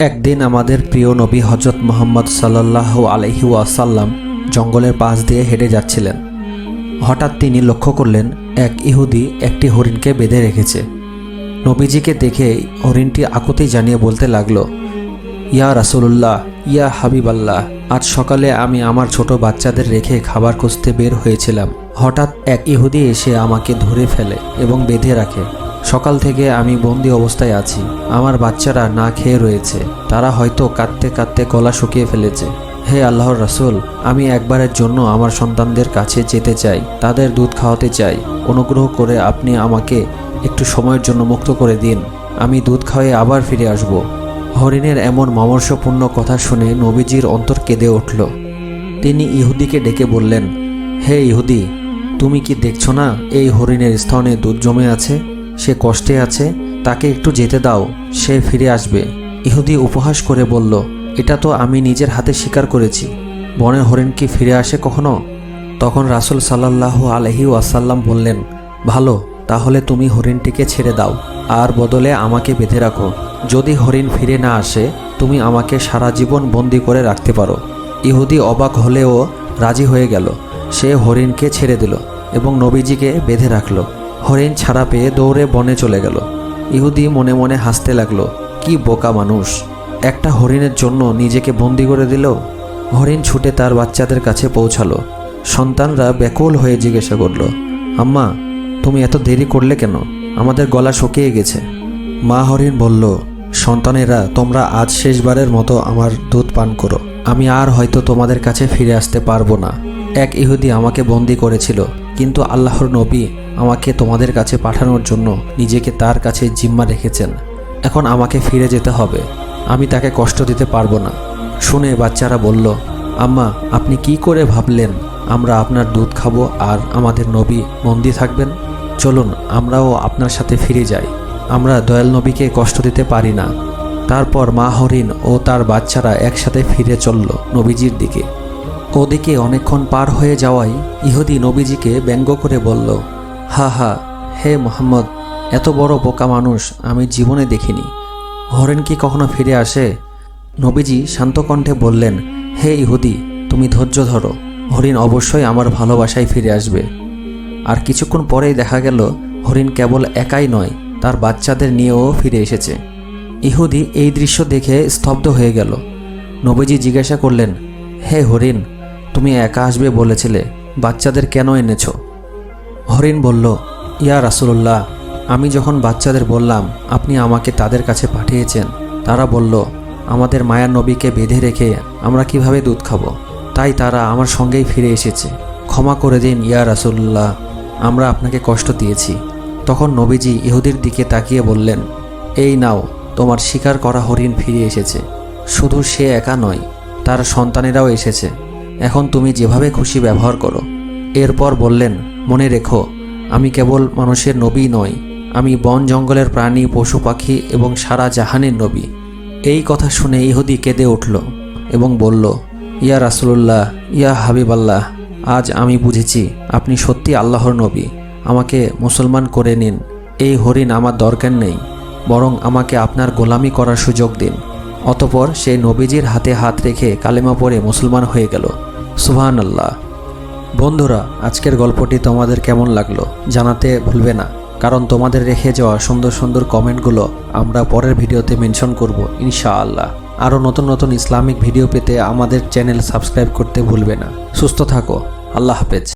একদিন আমাদের প্রিয় নবী হজরত মুহাম্মদ সাল্লাল্লাহু আলাইহি ওয়াসাল্লাম জঙ্গলের পাশ দিয়ে হেঁটে যাচ্ছিলেন। হঠাৎ তিনি লক্ষ্য করলেন এক ইহুদি একটি হরিণকে বেঁধে রেখেছে। নবীজিকে দেখে হরিণটি আকুতি জানিয়ে বলতে লাগলো, ইয়া রাসূলুল্লাহ, ইয়া হাবিবাল্লাহ, আজ সকালে আমি আমার ছোট বাচ্চাদের রেখে খাবার খুঁজতে বের হয়েছিলাম। হঠাৎ এক ইহুদি এসে আমাকে ধরে ফেলে এবং বেঁধে রাখে। সকাল থেকে আমি বন্দি অবস্থায় আছি। আমার বাচ্চারা না খেয়ে রয়েছে। তারা হয়তো কাঁদতে কাঁদতে গলা শুকিয়ে ফেলেছে। হে আল্লাহর রাসূল, আমি একবারের জন্য আমার সন্তানদের কাছে যেতে চাই, তাদের দুধ খাওয়াতে চাই। অনুগ্রহ করে আপনি আমাকে একটু সময়ের জন্য মুক্ত করে দিন। আমি দুধ খাওয়াই আবার ফিরে আসব। হরিণের এমন মর্মস্পূর্ণ কথা শুনে নবীজির অন্তর কেঁদে উঠল। তিনি ইহুদিকে ডেকে বললেন, হে ইহুদি, তুমি কি দেখছো না এই হরিণের স্তনে দুধ জমে আছে? সে কষ্টে আছে, তাকে একটু যেতে দাও, সে ফিরে আসবে। ইহুদি উপহাস করে বলল, এটা তো আমি নিজের হাতে শিকার করেছি। বনের হরিণ কি ফিরে আসে কখনো? তখন রাসূল সাল্লাল্লাহু আলাইহি ওয়াসাল্লাম বললেন, ভালো, তাহলে তুমি হরিণটিকে ছেড়ে দাও আর বদলে আমাকে বেঁধে রাখো। যদি হরিণ ফিরে না আসে, তুমি আমাকে সারা জীবন বন্দি করে রাখতে পারো। ইহুদি অবাক হলেও রাজি হয়ে গেল। সে হরিণকে ছেড়ে দিল এবং নবীজিকে বেঁধে রাখল। হরিণ ছাড়া পেয়ে দৌড়ে বনে চলে গেল। ইহুদি মনে মনে হাসতে লাগলো, কি বোকা মানুষ, একটা হরিণের জন্য নিজেকে বন্দি করে দিল। হরিণ ছুটে তার বাচ্চাদের কাছে পৌঁছালো। সন্তানরা ব্যাকুল হয়ে জিজ্ঞাসা করল, আম্মা, তুমি এত দেরি করলে কেন? আমাদের গলা শুকিয়ে গেছে। মা হরিণ বলল, সন্তানেরা, তোমরা আজ শেষবারের মতো আমার দুধ পান করো। আমি আর হয়তো তোমাদের কাছে ফিরে আসতে পারবো না। এক ইহুদি আমাকে বন্দি করেছিল, কিন্তু আল্লাহর নবী আমাকে তোমাদের কাছে পাঠানোর জন্য নিজেকে তার কাছে জিম্মা রেখেছেন। এখন আমাকে ফিরে যেতে হবে। আমি তাকে কষ্ট দিতে পারবো না। শুনে বাচ্চারা বলল, আম্মা, আপনি কি করে ভাবলেন আমরা আপনার দুধ খাবো আর আমাদের নবী বন্দি থাকবেন? চলুন আমরাও আপনার সাথে ফিরে যাই। আমরা দয়াল নবীকে কষ্ট দিতে পারি না। তারপর মা হরিণ ও তার বাচ্চারা একসাথে ফিরে চলল নবীজির দিকে। ওদিকে অনেকক্ষণ পার হয়ে যাওয়ায় ইহুদি নবীজিকে ব্যঙ্গ করে বলল, হা হা, হে মুহাম্মদ, এত বড় বোকা মানুষ আমি জীবনে দেখিনি। হরিণ কি কখনো ফিরে আসে? নবীজি শান্ত কণ্ঠে বললেন, হে ইহুদি, তুমি ধৈর্য ধরো। হরিণ অবশ্যই আমার ভালোবাসায় ফিরে আসবে। আর কিছুক্ষণ পরেই দেখা গেল হরিণ কেবল একাই নয়, তার বাচ্চাদের নিয়েও ফিরে এসেছে। ইহুদি এই দৃশ্য দেখে স্তব্ধ হয়ে গেল। নবীজি জিজ্ঞাসা করলেন, হে হরিণ, তুমি একা আসবে বলেছিলে, বাচ্চাদের কেন এনেছো? হরিণ বলল, ইয়া রাসূলুল্লাহ, আমি যখন বাচ্চাদের বললাম আপনি আমাকে তাদের কাছে পাঠিয়েছেন, তারা বলল, আমাদের মায়ার নবীকে বেঁধে রেখে আমরা কিভাবে দুধ খাবো? তাই তারা আমার সঙ্গেই ফিরে এসেছে। ক্ষমা করে দিন ইয়া রাসূলুল্লাহ, আমরা আপনাকে কষ্ট দিয়েছি। তখন নবীজি ইহুদির দিকে তাকিয়ে বললেন, এই নাও, তোমার শিকার করা হরিণ ফিরে এসেছে। শুধু সে একা নয়, তার সন্তানেরাও এসেছে। এখন তুমি যেভাবে খুশি ব্যবহার করো। এরপর বললেন, মনে রেখো, আমি কেবল মানুষের নবী নই, আমি বন জঙ্গলের প্রাণী, পশু পাখি এবং সারা জাহানের নবী। এই কথা শুনে ইহুদি কেঁদে উঠল এবং বলল, ইয়া রাসূলুল্লাহ, ইয়া হাবিবাল্লাহ, আজ আমি বুঝেছি আপনি সত্যি আল্লাহর নবী। আমাকে মুসলমান করে নিন। এই হরিণ আমার দরকার নেই, বরং আমাকে আপনার গোলামি করার সুযোগ দিন। অতপর সে নবীজির হাতে হাত রেখে কালেমা পড়ে মুসলমান হয়ে গেল। সুবহানাল্লাহ। বন্ধুরা, আজকের গল্পটি তোমাদের কেমন লাগলো জানাতে ভুলবে না, কারণ তোমাদের রেখে যাওয়া সুন্দর সুন্দর কমেন্টগুলো আমরা পরের ভিডিওতে মেনশন করব ইনশাআল্লাহ। আরও নতুন নতুন ইসলামিক ভিডিও পেতে আমাদের চ্যানেল সাবস্ক্রাইব করতে ভুলবে না। সুস্থ থাকো। আল্লাহ হাফেজ।